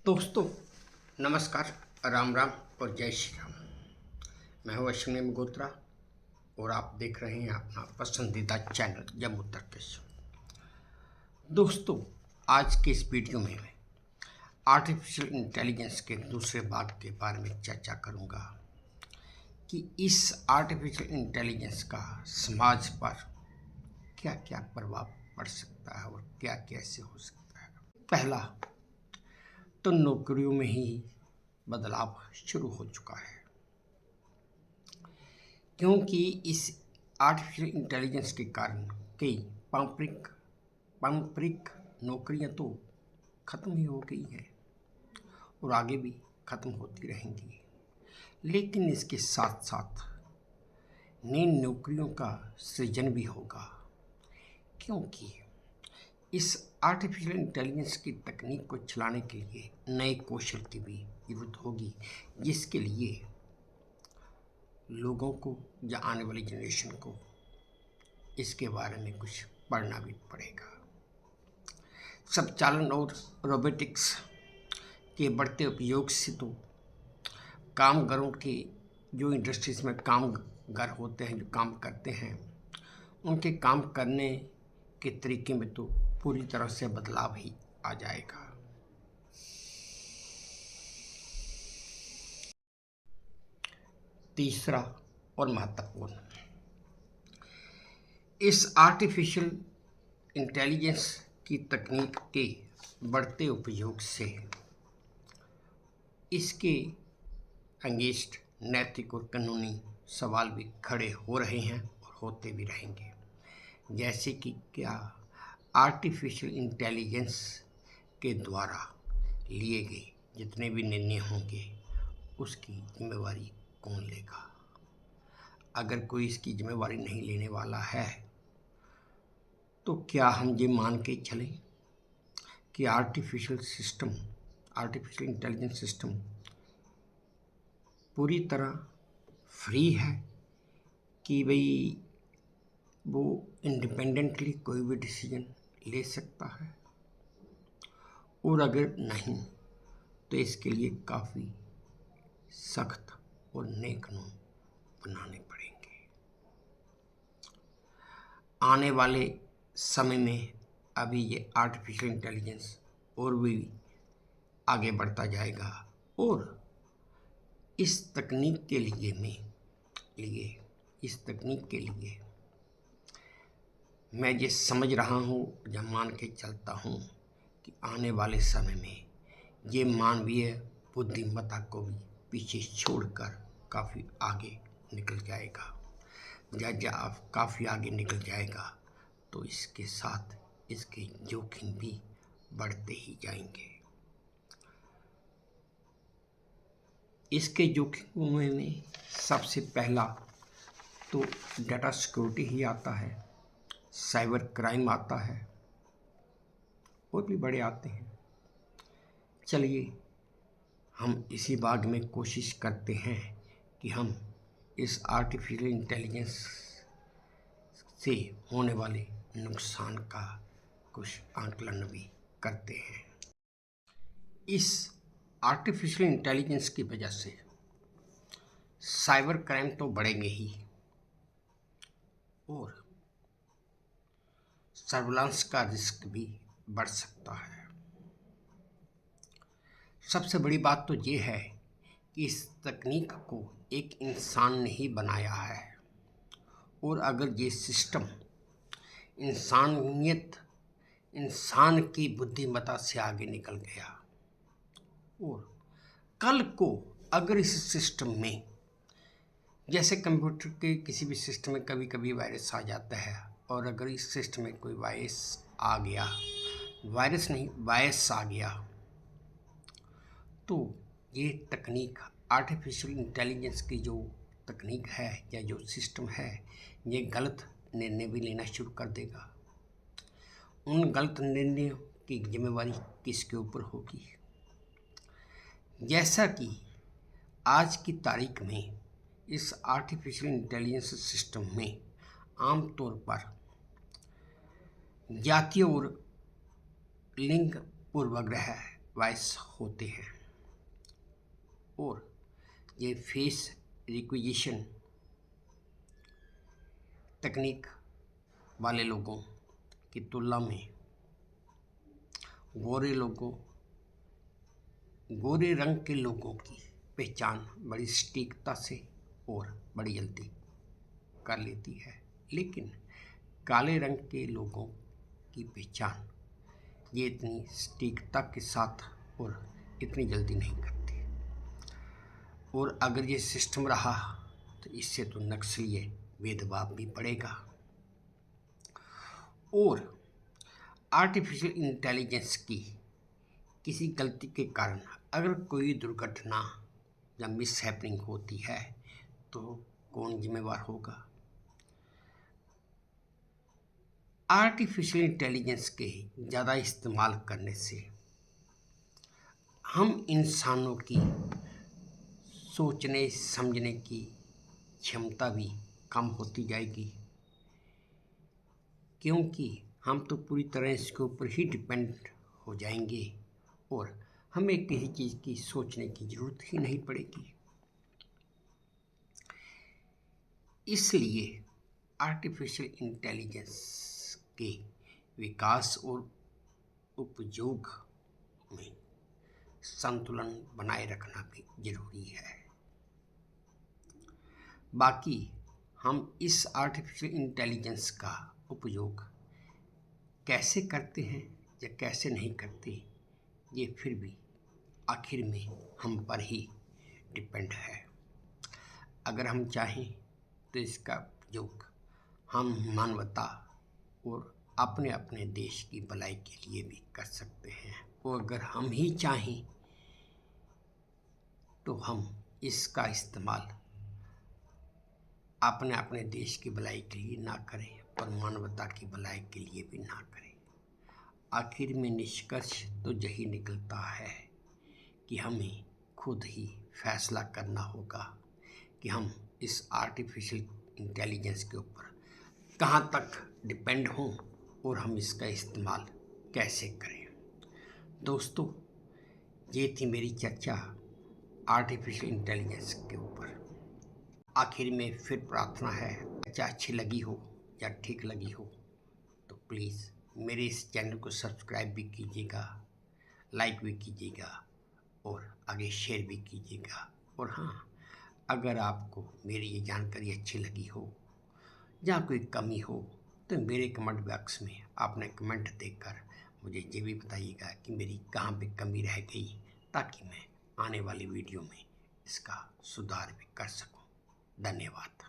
दोस्तों, नमस्कार, राम राम और जय श्री राम। मैं हूँ अश्विनी मगोत्रा और आप देख रहे हैं अपना पसंदीदा चैनल जम्मू तर्कश। दोस्तों, आज के इस वीडियो में मैं आर्टिफिशियल इंटेलिजेंस के दूसरे भाग के बारे में चर्चा करूँगा कि इस आर्टिफिशियल इंटेलिजेंस का समाज पर क्या क्या प्रभाव पड़ सकता है और क्या कैसे हो सकता है। पहला तो नौकरियों में ही बदलाव शुरू हो चुका है, क्योंकि इस आर्टिफिशियल इंटेलिजेंस के कारण कई पारंपरिक नौकरियां तो ख़त्म ही हो गई हैं और आगे भी ख़त्म होती रहेंगी। लेकिन इसके साथ साथ नई नौकरियों का सृजन भी होगा, क्योंकि इस आर्टिफिशियल इंटेलिजेंस की तकनीक को चलाने के लिए नए कौशल की भी ज़रूरत होगी, जिसके लिए लोगों को या आने वाली जनरेशन को इसके बारे में कुछ पढ़ना भी पड़ेगा। स्वचालन और रोबोटिक्स के बढ़ते उपयोग से तो कामगारों के जो इंडस्ट्रीज में कामगार होते हैं, जो काम करते हैं, उनके काम करने के तरीके में तो पूरी तरह से बदलाव ही आ जाएगा। तीसरा और महत्वपूर्ण, इस आर्टिफिशियल इंटेलिजेंस की तकनीक के बढ़ते उपयोग से इसके अगेंस्ट नैतिक और कानूनी सवाल भी खड़े हो रहे हैं और होते भी रहेंगे। जैसे कि क्या आर्टिफिशियल इंटेलिजेंस के द्वारा लिए गए जितने भी निर्णय होंगे उसकी जिम्मेवारी कौन लेगा। अगर कोई इसकी जिम्मेवारी नहीं लेने वाला है तो क्या हम ये मान के चलें कि आर्टिफिशियल इंटेलिजेंस सिस्टम पूरी तरह फ्री है, कि भाई वो इंडिपेंडेंटली कोई भी डिसीजन ले सकता है, और अगर नहीं तो इसके लिए काफ़ी सख्त और नए कानून बनाने पड़ेंगे। आने वाले समय में अभी ये आर्टिफिशियल इंटेलिजेंस और भी आगे बढ़ता जाएगा और इस तकनीक के लिए मैं ये समझ रहा हूँ या मान के चलता हूँ कि आने वाले समय में ये मानवीय बुद्धिमत्ता को भी पीछे छोड़कर काफ़ी आगे निकल जाएगा। जब काफ़ी आगे निकल जाएगा तो इसके साथ इसके जोखिम भी बढ़ते ही जाएंगे। इसके जोखिमों में सबसे पहला तो डाटा सिक्योरिटी ही आता है, साइबर क्राइम आता है और भी बड़े आते हैं। चलिए हम इसी भाग में कोशिश करते हैं कि हम इस आर्टिफिशियल इंटेलिजेंस से होने वाले नुकसान का कुछ आकलन भी करते हैं। इस आर्टिफिशियल इंटेलिजेंस की वजह से साइबर क्राइम तो बढ़ेंगे ही और सर्विलांस का रिस्क भी बढ़ सकता है। सबसे बड़ी बात तो ये है कि इस तकनीक को एक इंसान ने ही बनाया है, और अगर ये सिस्टम इंसान की बुद्धिमत्ता से आगे निकल गया और कल को अगर इस सिस्टम में, जैसे कंप्यूटर के किसी भी सिस्टम में कभी कभी वायरस आ जाता है, और अगर इस सिस्टम में कोई वायरस आ गया तो ये तकनीक आर्टिफिशियल इंटेलिजेंस की जो तकनीक है या जो सिस्टम है, ये गलत निर्णय भी लेना शुरू कर देगा। उन गलत निर्णयों की जिम्मेवारी किसके ऊपर होगी। जैसा कि आज की तारीख में इस आर्टिफिशियल इंटेलिजेंस सिस्टम में आमतौर पर जातीय और लिंग पूर्वाग्रह वॉइस होते हैं और ये फेस रिक्विजिशन तकनीक वाले लोगों की तुलना में गोरे रंग के लोगों की पहचान बड़ी सटीकता से और बड़ी जल्दी कर लेती है, लेकिन काले रंग के लोगों की पहचान ये इतनी सटीकता के साथ और इतनी जल्दी नहीं करती। और अगर ये सिस्टम रहा तो इससे तो नक्सलीय भेदभाव भी बढ़ेगा। और आर्टिफिशियल इंटेलिजेंस की किसी गलती के कारण अगर कोई दुर्घटना या मिसहैपनिंग होती है तो कौन जिम्मेवार होगा? आर्टिफिशियल इंटेलिजेंस के ज़्यादा इस्तेमाल करने से हम इंसानों की सोचने समझने की क्षमता भी कम होती जाएगी, क्योंकि हम तो पूरी तरह इसके ऊपर ही डिपेंड हो जाएंगे और हमें किसी चीज़ की सोचने की ज़रूरत ही नहीं पड़ेगी। इसलिए आर्टिफिशियल इंटेलिजेंस के विकास और उपयोग में संतुलन बनाए रखना भी जरूरी है। बाकी हम इस आर्टिफिशियल इंटेलिजेंस का उपयोग कैसे करते हैं या कैसे नहीं करते, ये फिर भी आखिर में हम पर ही डिपेंड है। अगर हम चाहें तो इसका उपयोग हम मानवता और अपने अपने देश की भलाई के लिए भी कर सकते हैं। और अगर हम ही चाहें तो हम इसका इस्तेमाल अपने अपने देश की भलाई के लिए ना करें और मानवता की भलाई के लिए भी ना करें। आखिर में निष्कर्ष तो यही निकलता है कि हमें खुद ही फैसला करना होगा कि हम इस आर्टिफिशियल इंटेलिजेंस के ऊपर कहाँ तक डिपेंड हों और हम इसका इस्तेमाल कैसे करें। दोस्तों, ये थी मेरी चर्चा आर्टिफिशियल इंटेलिजेंस के ऊपर। आखिर में फिर प्रार्थना है, चर्चा अच्छी लगी हो या ठीक लगी हो तो प्लीज़ मेरे इस चैनल को सब्सक्राइब भी कीजिएगा, लाइक भी कीजिएगा और आगे शेयर भी कीजिएगा। और हाँ, अगर आपको मेरी ये जानकारी अच्छी लगी हो या कोई कमी हो तो मेरे कमेंट बॉक्स में आपने कमेंट देकर मुझे ये भी बताइएगा कि मेरी कहाँ पे कमी रह गई, ताकि मैं आने वाली वीडियो में इसका सुधार भी कर सकूं। धन्यवाद।